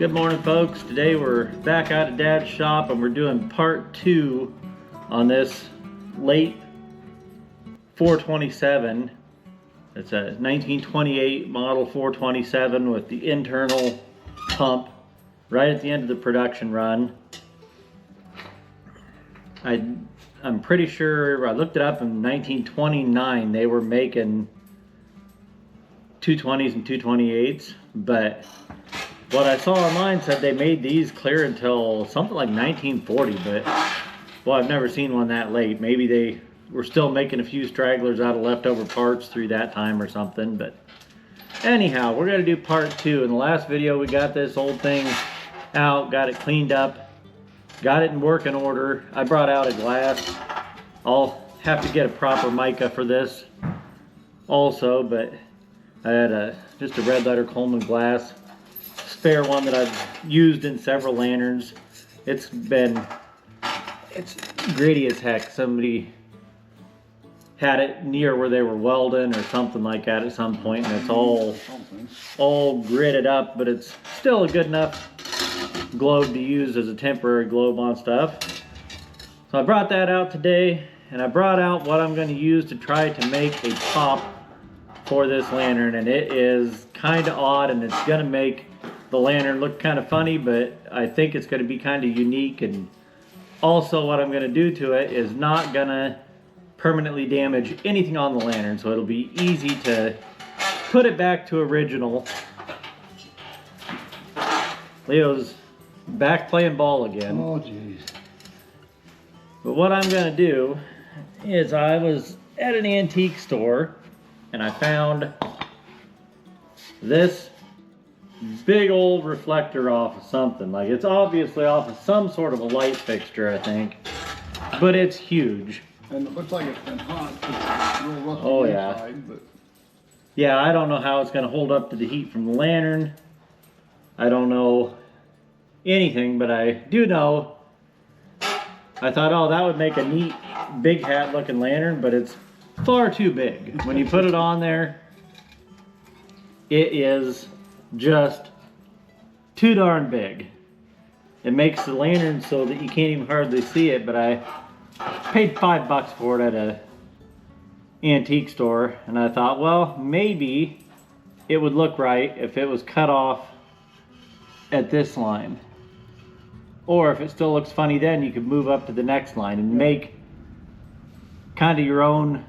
Good morning, folks. Today we're back out at Dad's shop and we're doing part 2 on this late 427. It's a 1928 model 427 with the internal pump right at the end of the production run. I'm pretty sure, I looked it up, in 1929 they were making 220s and 228s, but what I saw online said they made these clear until something like 1940, but well, I've never seen one that late. Maybe they were still making a few stragglers out of leftover parts through that time or something, but anyhow, we're gonna do part 2. In the last video, we got this old thing out, got it cleaned up, got it in working order. I brought out a glass. I'll have to get a proper mica for this also, but I had just a red letter Coleman glass. Spare one that I've used in several lanterns. It's gritty as heck. Somebody had it near where they were welding or something like that at some point, and it's all gritted up, but it's still a good enough globe to use as a temporary globe on stuff. So I brought that out today, and I brought out what I'm going to use to try to make a top for this lantern, and it is kind of odd, and it's going to make the lantern look kind of funny, but I think it's going to be kind of unique. And also what I'm going to do to it is not going to permanently damage anything on the lantern, so it'll be easy to put it back to original. Leo's back playing ball again. Oh jeez. But what I'm going to do is, I was at an antique store and I found this big old reflector off of something. Like, it's obviously off of some sort of a light fixture, I think, but it's huge. And it looks like it's been hot. It's real rusty. Oh yeah. Inside, but yeah, I don't know how it's going to hold up to the heat from the lantern. I don't know anything, but I do know, I thought, oh, that would make a neat big hat looking lantern, but it's far too big. When you put it on there, it is just too darn big. It makes the lantern so that you can't even hardly see it, but I paid $5 for it at a antique store, and I thought, well, maybe it would look right if it was cut off at this line, or if it still looks funny, then you could move up to the next line and make kind of your own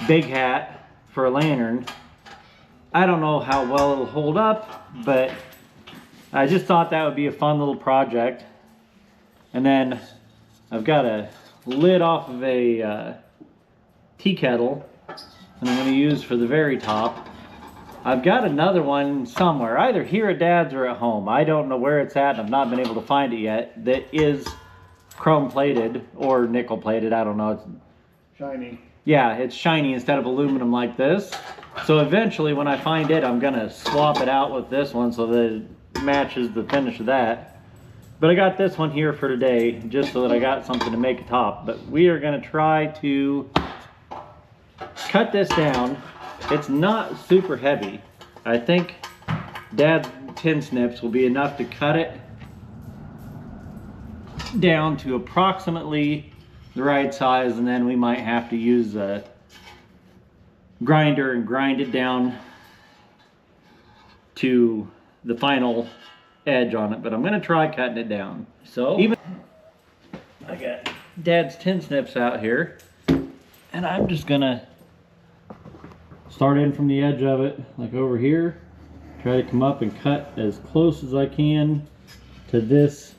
big hat for a lantern. I don't know how well it'll hold up, but I just thought that would be a fun little project. And then I've got a lid off of a tea kettle that I'm going to use for the very top. I've got another one somewhere, either here at Dad's or at home. I don't know where it's at, and I've not been able to find it yet, that is chrome plated or nickel plated. I don't know. It's shiny. Yeah, it's shiny instead of aluminum like this. So eventually when I find it, I'm gonna swap it out with this one so that it matches the finish of that. But I got this one here for today, just so that I got something to make a top. But we are gonna try to cut this down. It's not super heavy. I think Dad's tin snips will be enough to cut it down to approximately the right size, and then we might have to use a grinder and grind it down to the final edge on it. But I'm going to try cutting it down. So even I got Dad's tin snips out here, and I'm just going to start in from the edge of it, like over here. Try to come up and cut as close as I can to this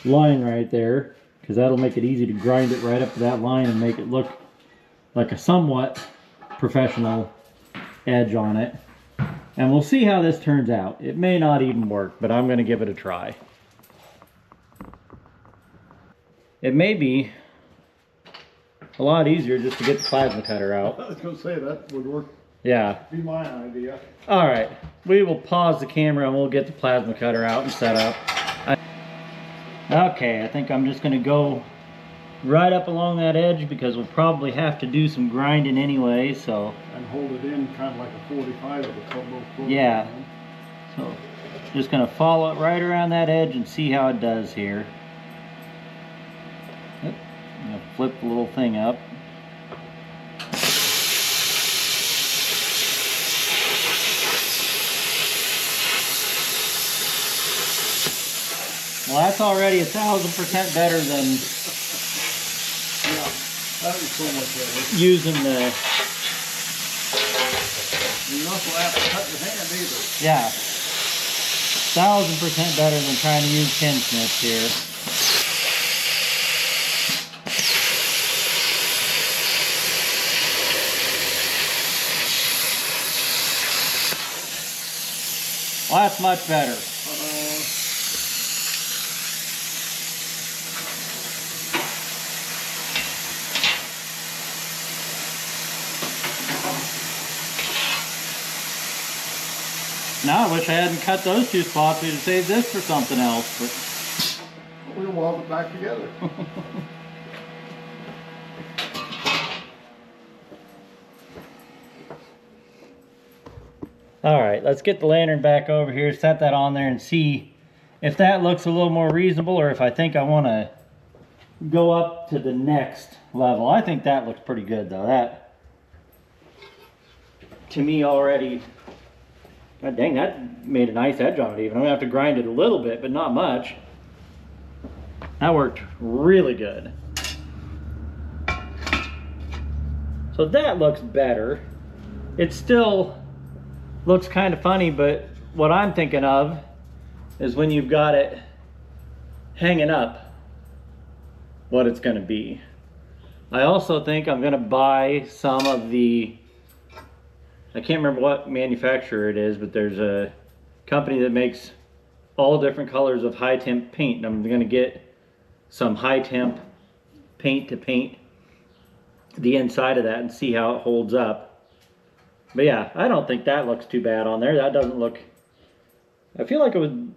line right there, because that'll make it easy to grind it right up to that line and make it look like a somewhat professional edge on it. And we'll see how this turns out. It may not even work, but I'm going to give it a try. It may be a lot easier just to get the plasma cutter out. I was going to say that would work. Yeah. Be my idea. All right, we will pause the camera and we'll get the plasma cutter out and set up. Okay, I think I'm just going to go right up along that edge, because we'll probably have to do some grinding anyway, so. And hold it in kind of like a 45 of a couple. Yeah. So just gonna follow it right around that edge and see how it does here. Oop, I'm gonna flip the little thing up. Well, that's already 1,000% better than That was so much better. using the, You also have to cut your hand either. yeah, 1,000% better than trying to use tin snips here. Well, that's much better. Now I wish I hadn't cut those two spots. We'd have saved this for something else. But We'll weld it back together. all right, let's get the lantern back over here, set that on there, and see if that looks a little more reasonable, or if I think I want to go up to the next level. I think that looks pretty good, though. That, to me, already. God dang, that made a nice edge on it even. I'm gonna have to grind it a little bit, but not much. That worked really good. So that looks better. It still looks kind of funny, but what I'm thinking of is when you've got it hanging up, what it's gonna be. I also think I'm gonna buy some of the, I can't remember what manufacturer it is, but there's a company that makes all different colors of high temp paint. And I'm gonna get some high temp paint to paint the inside of that and see how it holds up. But yeah, I don't think that looks too bad on there. That doesn't look, I feel like it would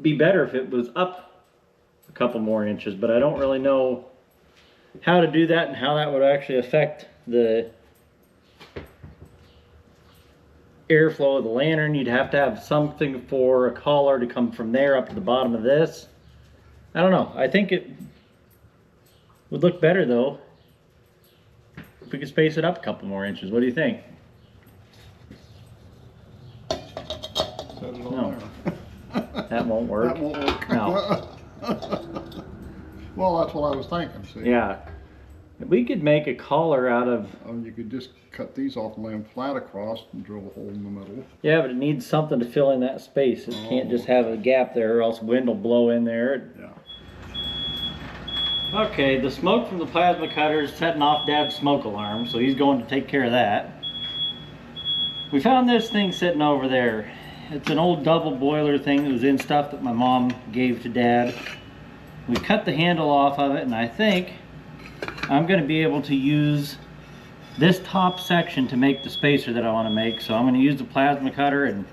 be better if it was up a couple more inches, but I don't really know how to do that and how that would actually affect the airflow of the lantern. You'd have to have something for a collar to come from there up to the bottom of this. I don't know. I think it would look better though if we could space it up a couple more inches. What do you think? Set it on No. there. That won't work. That won't work. No. Well, that's what I was thinking, see? Yeah. We could make a collar out of, You could just cut these off and lay them flat across and drill a hole in the middle. yeah, but it needs something to fill in that space. It can't just have a gap there or else wind will blow in there. Yeah. Okay, the smoke from the plasma cutter is setting off Dad's smoke alarm, so he's going to take care of that. We found this thing sitting over there. It's an old double boiler thing that was in stuff that my mom gave to Dad. We cut the handle off of it, and I think I'm going to be able to use this top section to make the spacer that I want to make. So I'm going to use the plasma cutter and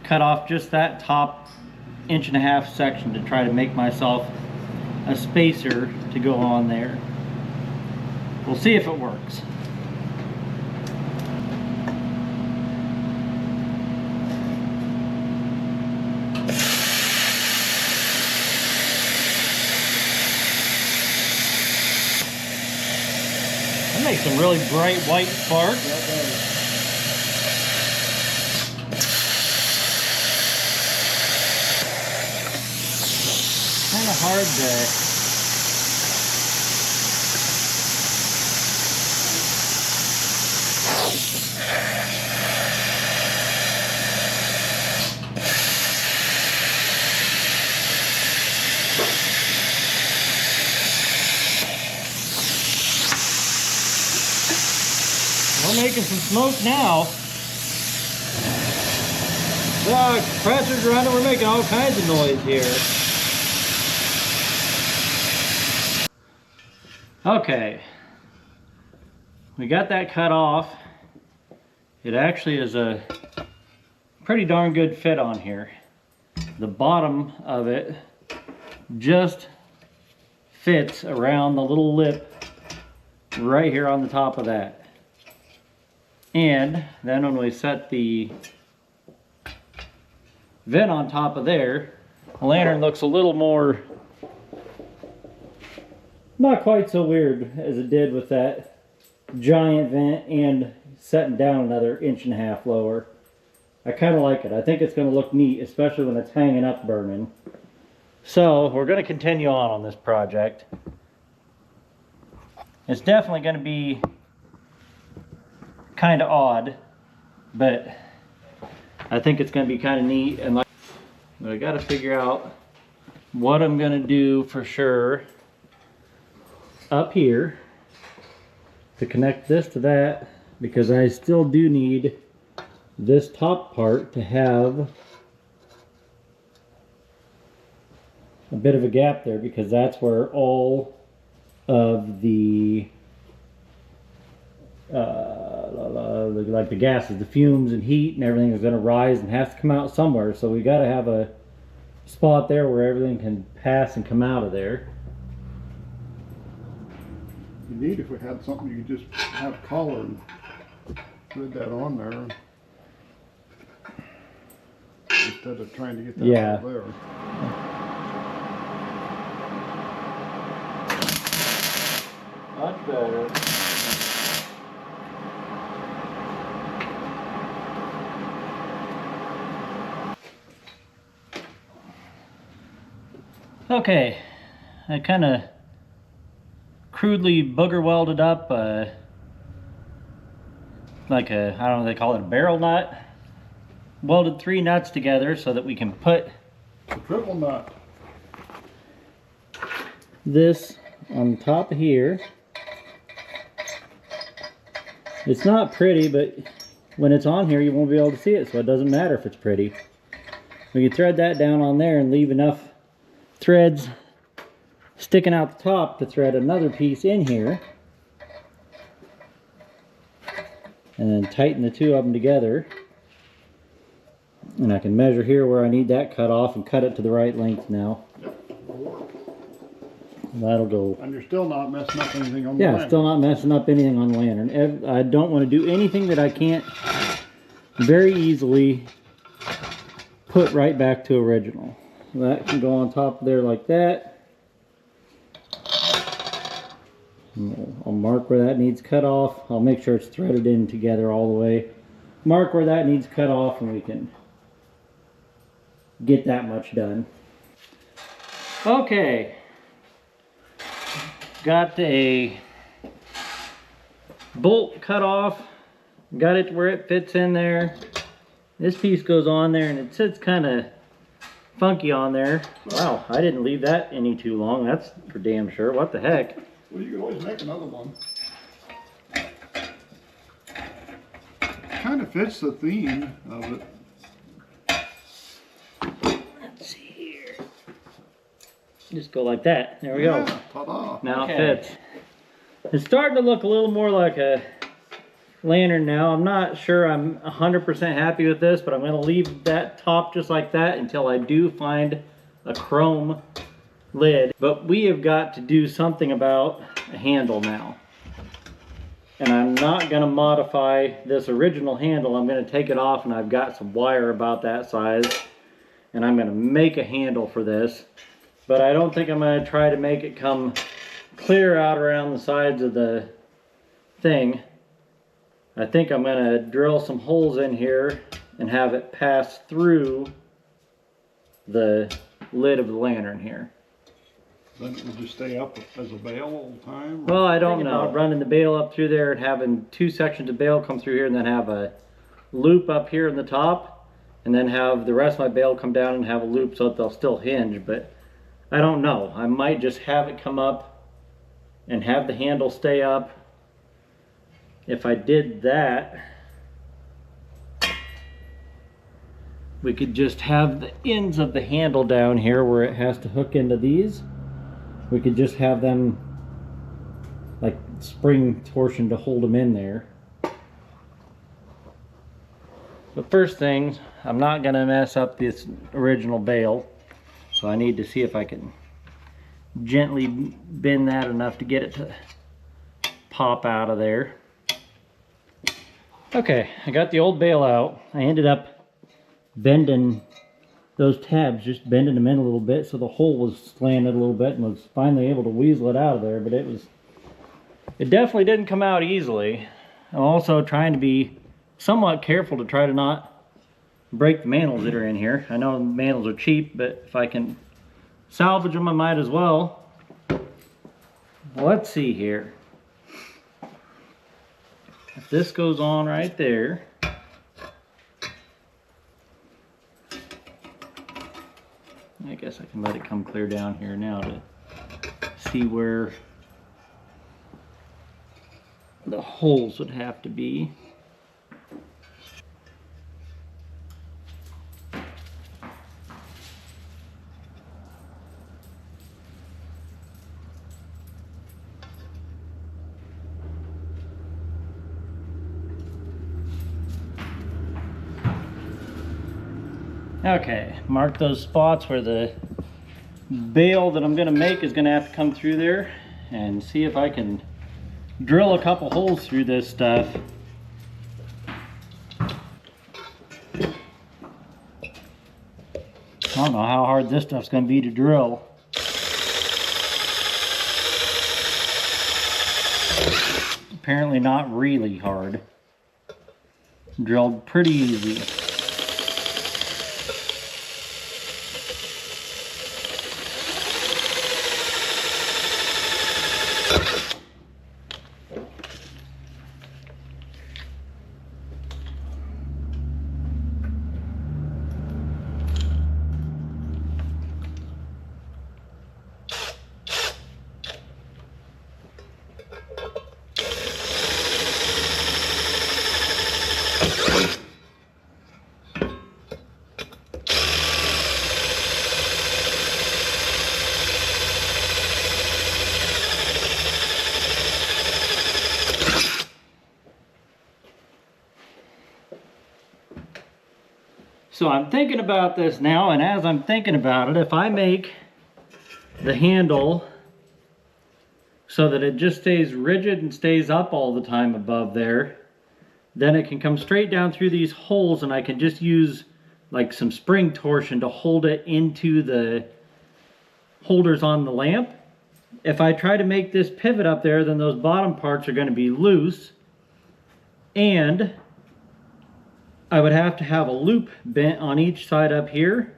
cut off just that top 1.5 inch section to try to make myself a spacer to go on there. We'll see if it works. That makes some really bright white sparks. That does. Kind of hard to We're making some smoke now. Compressors are running, we're making all kinds of noise here. Okay, we got that cut off. It actually is a pretty darn good fit on here. The bottom of it just fits around the little lip right here on the top of that. And then when we set the vent on top of there, the lantern looks a little more, not quite so weird as it did with that giant vent and setting down another 1.5 inches lower. I kind of like it. I think it's going to look neat, especially when it's hanging up burning. So we're going to continue on this project. It's definitely going to be kind of odd, but I think it's going to be kind of neat. And like, but I got to figure out what I'm going to do for sure up here to connect this to that, because I still do need this top part to have a bit of a gap there, because that's where all of the like the gases, the fumes and heat and everything is going to rise and has to come out somewhere. So we got to have a spot there where everything can pass and come out of there. It'd be neat if we had something you could just have collar and thread that on there instead of trying to get that out there. Much better. Okay, I kind of crudely booger welded up like a, I don't know, they call it a barrel nut. Welded 3 nuts together so that we can put a triple nut. This on top of here. It's not pretty, but when it's on here you won't be able to see it, so it doesn't matter if it's pretty. We can thread that down on there and leave enough threads sticking out the top to thread another piece in here, and then tighten the 2 of them together. And I can measure here where I need that cut off and cut it to the right length now. That'll go. And you're still not messing up anything on the lantern. Yeah, still not messing up anything on the lantern. I don't want to do anything that I can't very easily put right back to original. That can go on top of there like that. I'll mark where that needs cut off. I'll make sure it's threaded in together all the way. Mark where that needs cut off, and we can get that much done. Okay. Got a bolt cut off. Got it to where it fits in there. This piece goes on there and it sits kind of funky on there. Wow, I didn't leave that any too long. That's for damn sure. What the heck? Well, you can always make another one. Kind of fits the theme of it. Let's see here. Just go like that. There we go. Ta-da. Now it fits. It's starting to look a little more like a lantern now. I'm not sure I'm 100% happy with this, but I'm going to leave that top just like that until I do find a chrome lid. But we have got to do something about a handle now. And I'm not going to modify this original handle. I'm going to take it off, and I've got some wire about that size. And I'm going to make a handle for this. But I don't think I'm going to try to make it come clear out around the sides of the thing. I think I'm going to drill some holes in here and have it pass through the lid of the lantern here. Then it will just stay up as a bail all the time? Well, I don't know. Running the bail up through there and having 2 sections of bail come through here, and then have a loop up here in the top, and then have the rest of my bail come down and have a loop so that they'll still hinge. But I don't know. I might just have it come up and have the handle stay up. If I did that, we could just have the ends of the handle down here where it has to hook into these. We could just have them like spring torsion to hold them in there. But first things, I'm not going to mess up this original bail. So I need to see if I can gently bend that enough to get it to pop out of there. Okay, I got the old bail out. I ended up bending those tabs, just bending them in a little bit so the hole was slanted a little bit, and was finally able to weasel it out of there. But it definitely didn't come out easily. I'm also trying to be somewhat careful to try to not break the mantles that are in here. I know mantles are cheap, but if I can salvage them, I might as well. Let's see here. If this goes on right there, I guess I can let it come clear down here now to see where the holes would have to be. Okay, mark those spots where the bale that I'm going to make is going to have to come through there, and see if I can drill a couple holes through this stuff. I don't know how hard this stuff's going to be to drill. Apparently not really hard. Drilled pretty easy. So I'm thinking about this now, and as I'm thinking about it, if I make the handle so that it just stays rigid and stays up all the time above there, then it can come straight down through these holes, and I can just use like some spring torsion to hold it into the holders on the lamp. If I try to make this pivot up there, then those bottom parts are going to be loose, and I would have to have a loop bent on each side up here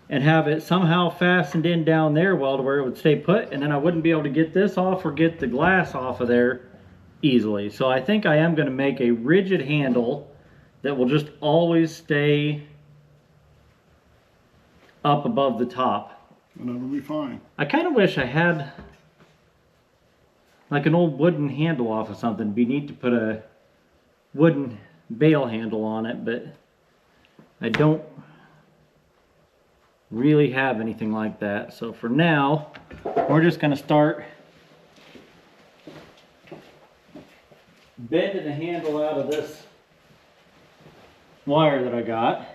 and have it somehow fastened in down there well to where it would stay put, and then I wouldn't be able to get this off or get the glass off of there easily. So I think I am going to make a rigid handle that will just always stay up above the top. And that'll be fine. I kind of wish I had like an old wooden handle off of something. It'd be neat to put a wooden bale handle on it, but I don't really have anything like that. So for now, we're just going to start bending the handle out of this wire that I got.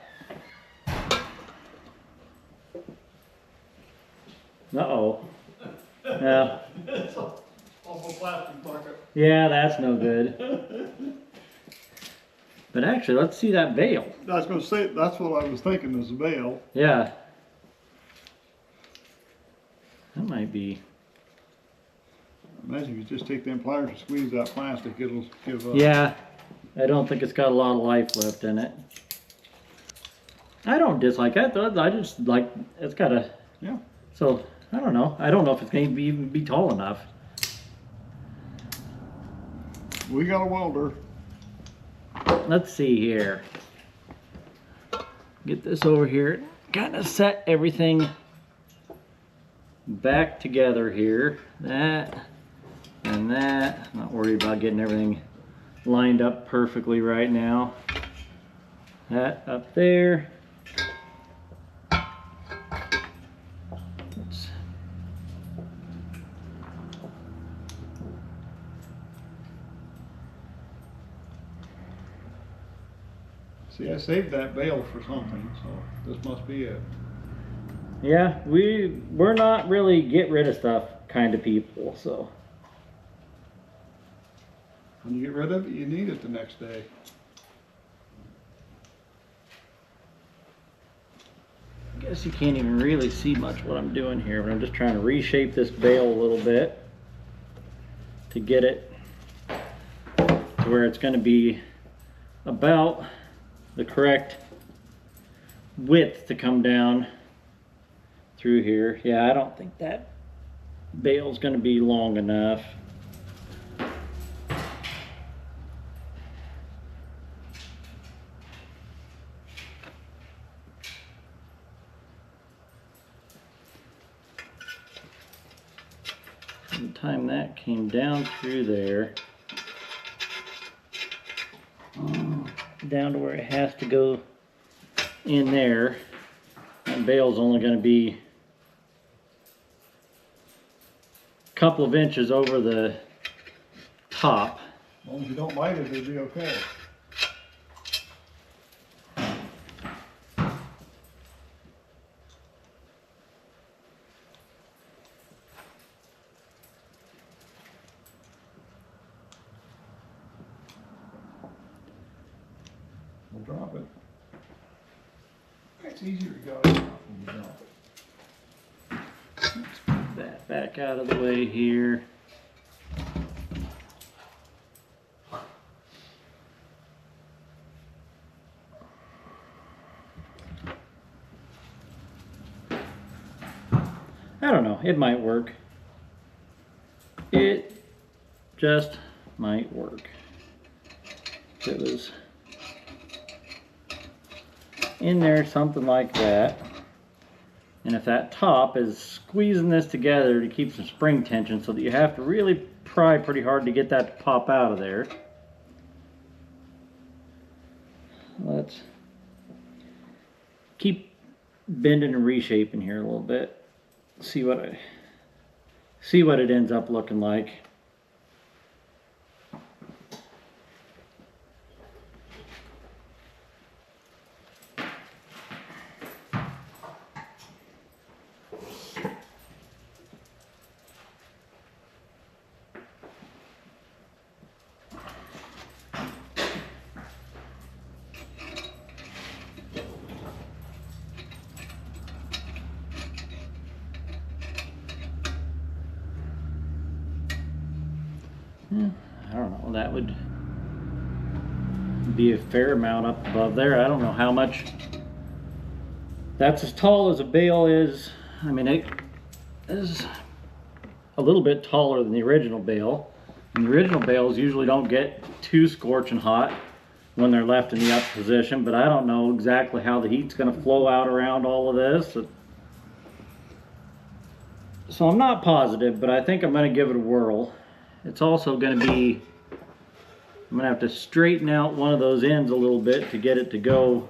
Uh-oh. Yeah. It's off a plastic bucket. Yeah, that's no good. But actually, let's see that bale. I was going to say, that's what I was thinking is the bale. Yeah. That might be. Imagine if you just take them pliers and squeeze that plastic, it'll give up. Yeah. I don't think it's got a lot of life left in it. I don't dislike that though. I just like, it's got a. Yeah. So, I don't know. I don't know if it's going to even be tall enough. We got a welder. Let's see here. Get this over here. Kind of set everything back together here. That and that. Not worried about getting everything lined up perfectly right now. That up there. Oops. See, I saved that bale for something, so this must be it. Yeah, we're not really get rid of stuff kind of people, so. When you get rid of it, you need it the next day. guess you can't even really see much what I'm doing here, but I'm just trying to reshape this bale a little bit to get it to where it's going to be about the correct width to come down through here. Yeah, I don't think that bale's going to be long enough. By the time that came down through there, down to where it has to go in there, that bale's only going to be a couple of inches over the top. As long as you don't light it, it'll be okay. We'll drop it. It's easier to go when you drop it. Let's put that back out of the way here. I don't know, it might work. It just might work. If it was in there something like that, and if that top is squeezing this together to keep some spring tension so that you have to really pry pretty hard to get that to pop out of there. Let's keep bending and reshaping here a little bit. See what it ends up looking like. I don't know, that would be a fair amount up above there. I don't know how much. That's as tall as a bale is. I mean, it is a little bit taller than the original bale. And the original bales usually don't get too scorching hot when they're left in the up position, but I don't know exactly how the heat's going to flow out around all of this. So I'm not positive, but I think I'm going to give it a whirl. It's also going to be, I'm going to have to straighten out one of those ends a little bit to get it to go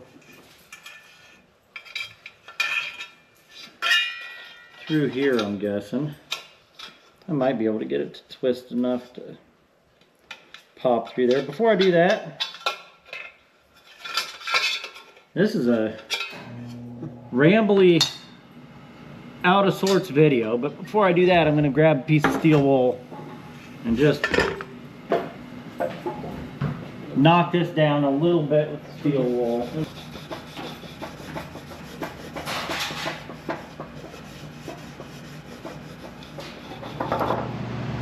through here, I'm guessing. I might be able to get it to twist enough to pop through there. Before I do that, this is a rambly, out of sorts video, but before I do that, I'm going to grab a piece of steel wool and just knock this down a little bit with the steel wool.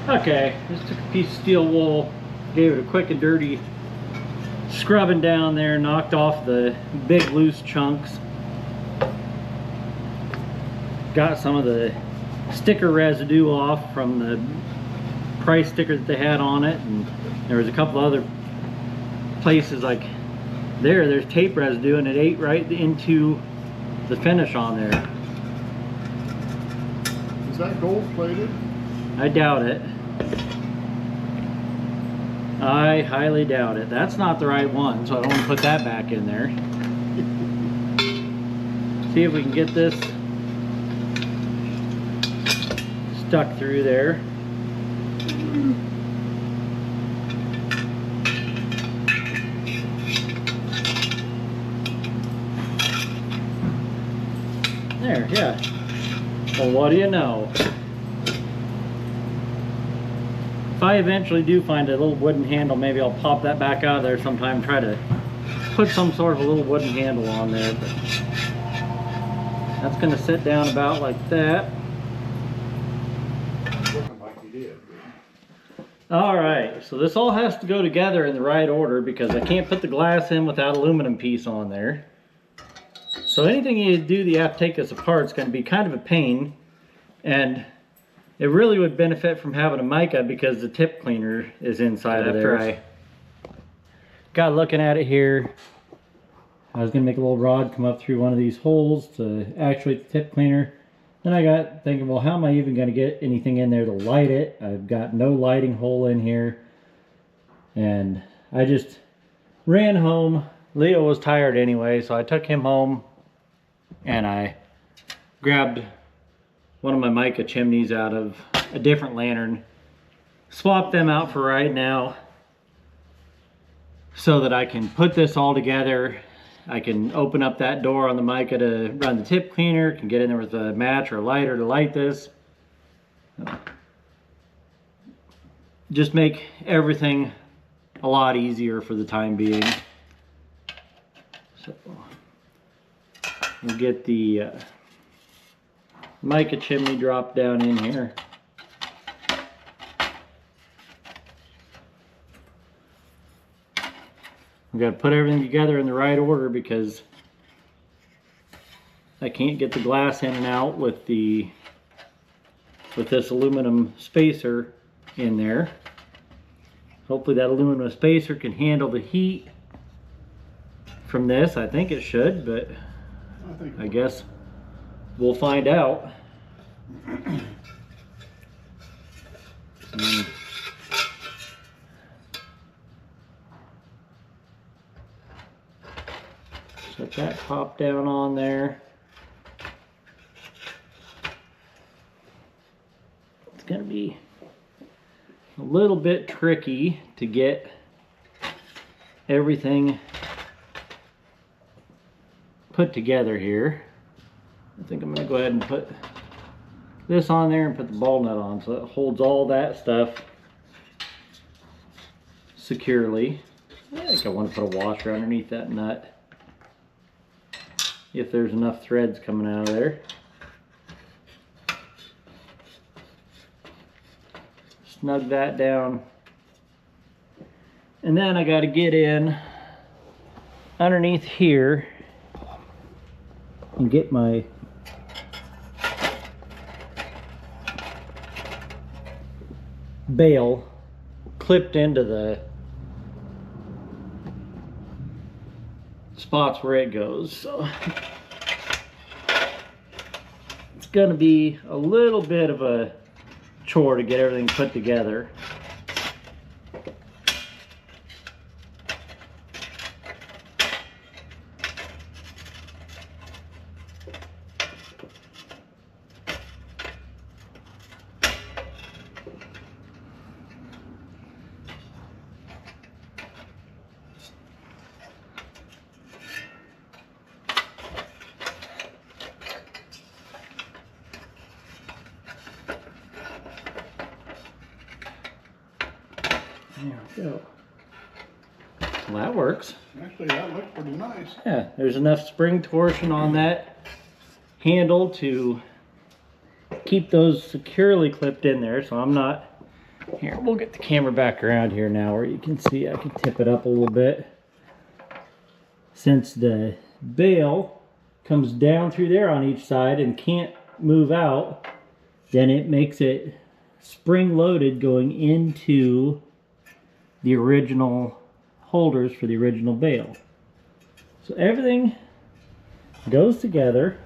Okay, just took a piece of steel wool, gave it a quick and dirty scrubbing down there, knocked off the big loose chunks. Got some of the sticker residue off from the price sticker that they had on it, and there was a couple other places like there's tape residue, and it ate right into the finish on there. Is that gold plated? I doubt it. I highly doubt it. That's not the right one, so I don't want to put that back in there. See if we can get this stuck through there. There, yeah. Well, what do you know? If I eventually do find a little wooden handle, maybe I'll pop that back out of there sometime, try to put some sort of a little wooden handle on there. But That's going to sit down about like that. Looking like you did. All right, so this all has to go together in the right order because I can't put the glass in without aluminum piece on there. So anything you do that you have to take this apart is going to be kind of a pain, and it really would benefit from having a mica because the tip cleaner is inside of there. I got looking at it here, I was going to make a little rod come up through one of these holes to actuate the tip cleaner. Then I got thinking, well, how am I even going to get anything in there to light it? I've got no lighting hole in here. And I just ran home. Leo was tired anyway, so I took him home and I grabbed one of my mica chimneys out of a different lantern, swapped them out for right now so that I can put this all together. I can open up that door on the mica to run the tip cleaner, can get in there with a match or a lighter to light this. Just make everything a lot easier for the time being. So we'll get the mica chimney dropped down in here. I've got to put everything together in the right order because I can't get the glass in and out with this aluminum spacer in there. Hopefully that aluminum spacer can handle the heat from this. I think it should, but I guess we'll find out. Set that top down on there. It's going to be a little bit tricky to get everything put together here. I think I'm going to go ahead and put this on there and put the ball nut on so it holds all that stuff securely. I think I want to put a washer underneath that nut if there's enough threads coming out of there. Snug that down. And then I got to get in underneath here and get my bail clipped into the spots where it goes. So it's going to be a little bit of a chore to get everything put together. There we go. Well, that works. Actually, that looks pretty nice. Yeah, there's enough spring torsion on that handle to keep those securely clipped in there, so I'm not... Here, we'll get the camera back around here now where you can see I can tip it up a little bit. Since the bail comes down through there on each side and can't move out, then it makes it spring-loaded going into the original holders for the original bail. So everything goes together.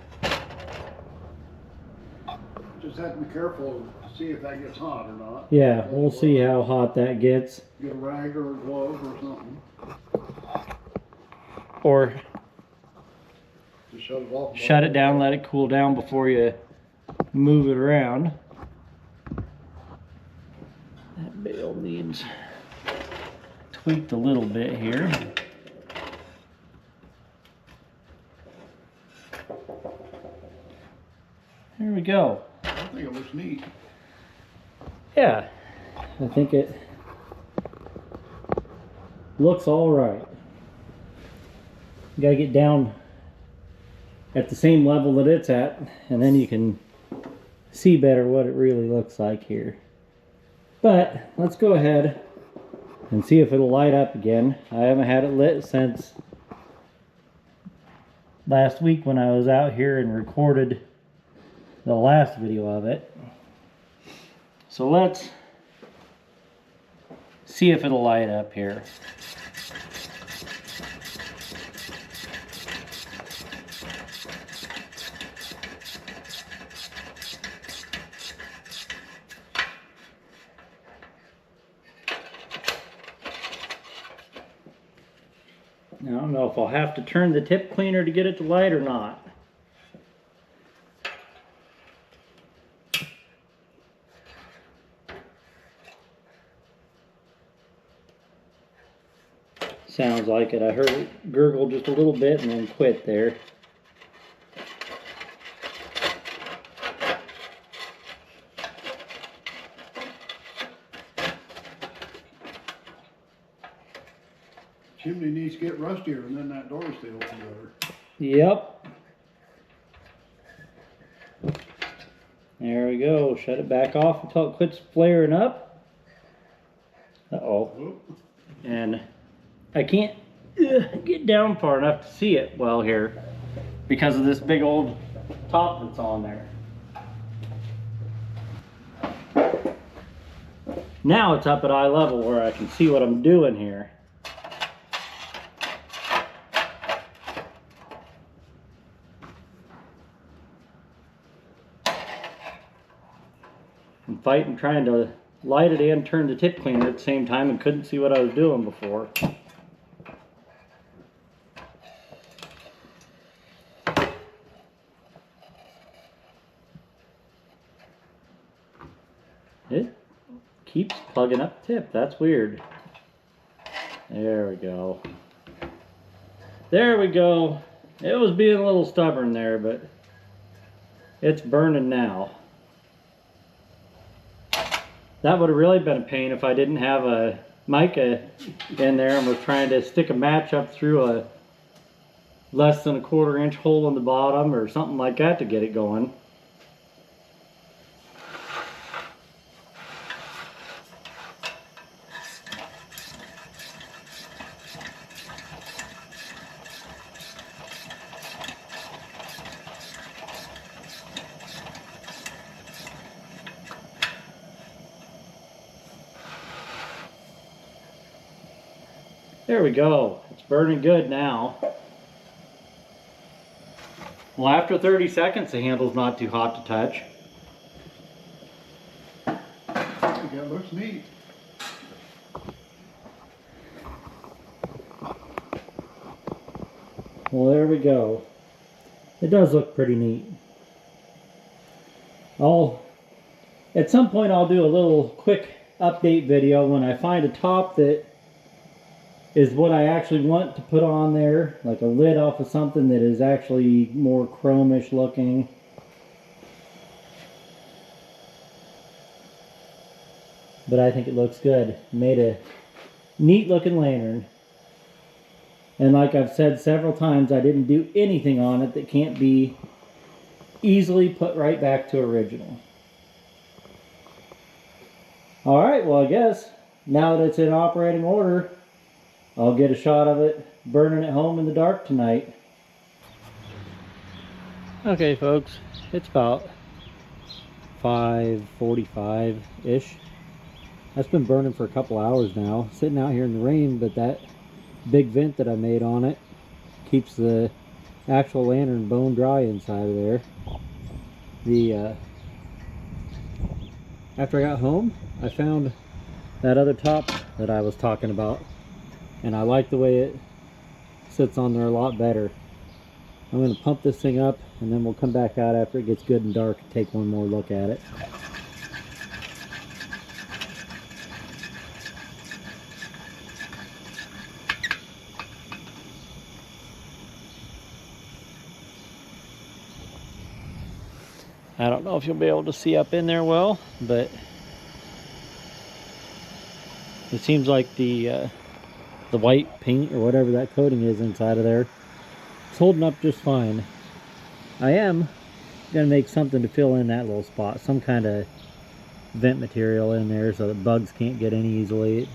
Just have to be careful to see if that gets hot or not. Yeah, we'll see how hot that gets. Get a rag or a glove or something. Or Just shut it off. shut it down, let it cool down before you move it around. That bail needs tweaked a little bit here. There we go. I think it looks neat. Yeah, I think it looks all right. You gotta get down at the same level that it's at, and then you can see better what it really looks like here. But let's go ahead and see if it'll light up again. I haven't had it lit since last week when I was out here and recorded the last video of it. So let's see if it'll light up here. Now, I don't know if I'll have to turn the tip cleaner to get it to light or not. Sounds like it. I heard it gurgle just a little bit and then quit there. Chimney needs to get rustier, and then that door stay open better. Yep. There we go. Shut it back off until it quits flaring up. Uh-oh. Whoop. And I can't get down far enough to see it well here because of this big old top that's on there. Now it's up at eye level where I can see what I'm doing here. I'm fighting trying to light it and turn the tip cleaner at the same time and couldn't see what I was doing before. It keeps plugging up the tip. That's weird. There we go. There we go. It was being a little stubborn there, but it's burning now. That would have really been a pain if I didn't have a mica in there and was trying to stick a match up through a less than a 1/4 inch hole in the bottom or something like that to get it going. There we go. It's burning good now. Well, after 30 seconds, the handle's not too hot to touch. That looks neat. Well, there we go. It does look pretty neat. At some point I'll do a little quick update video when I find a top that is what I actually want to put on there, like a lid off of something that is actually more chromish looking. But I think it looks good. Made a neat looking lantern. And like I've said several times, I didn't do anything on it that can't be easily put right back to original. Alright, well I guess now that it's in operating order, I'll get a shot of it burning at home in the dark tonight. Okay folks, it's about 5:45-ish. That's been burning for a couple hours now, sitting out here in the rain, but that big vent that I made on it keeps the actual lantern bone dry inside of there. After I got home, I found that other top that I was talking about, and I like the way it sits on there a lot better. I'm going to pump this thing up and then we'll come back out after it gets good and dark and take one more look at it. I don't know if you'll be able to see up in there well, but it seems like the white paint or whatever that coating is inside of there, it's holding up just fine. I am gonna make something to fill in that little spot, some kind of vent material in there so that bugs can't get in easily.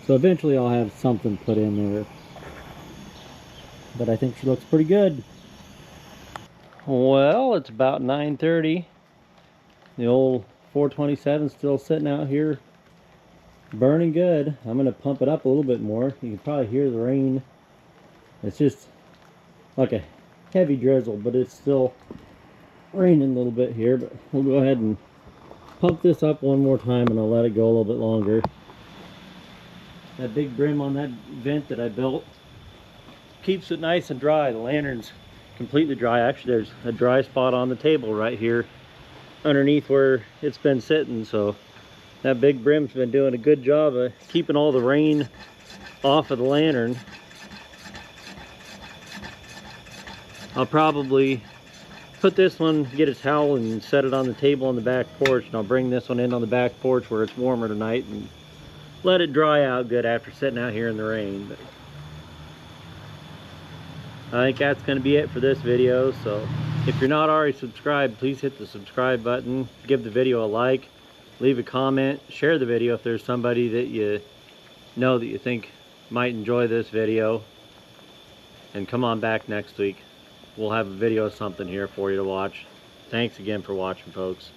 So eventually I'll have something put in there. But I think she looks pretty good. Well, it's about 9:30. The old 427 still sitting out here burning good. I'm gonna pump it up a little bit more. You can probably hear the rain. It's just like a heavy drizzle, but it's still raining a little bit here. But we'll go ahead and pump this up one more time and I'll let it go a little bit longer. That big brim on that vent that I built keeps it nice and dry. The lantern's completely dry. Actually, there's a dry spot on the table right here underneath where it's been sitting, so that big brim's been doing a good job of keeping all the rain off of the lantern. I'll probably put this one, get a towel and set it on the table on the back porch, and I'll bring this one in on the back porch where it's warmer tonight and let it dry out good after sitting out here in the rain. But I think that's going to be it for this video. So if you're not already subscribed, please hit the subscribe button, give the video a like, leave a comment, share the video if there's somebody that you know that you think might enjoy this video, and come on back next week. We'll have a video of something here for you to watch. Thanks again for watching, folks.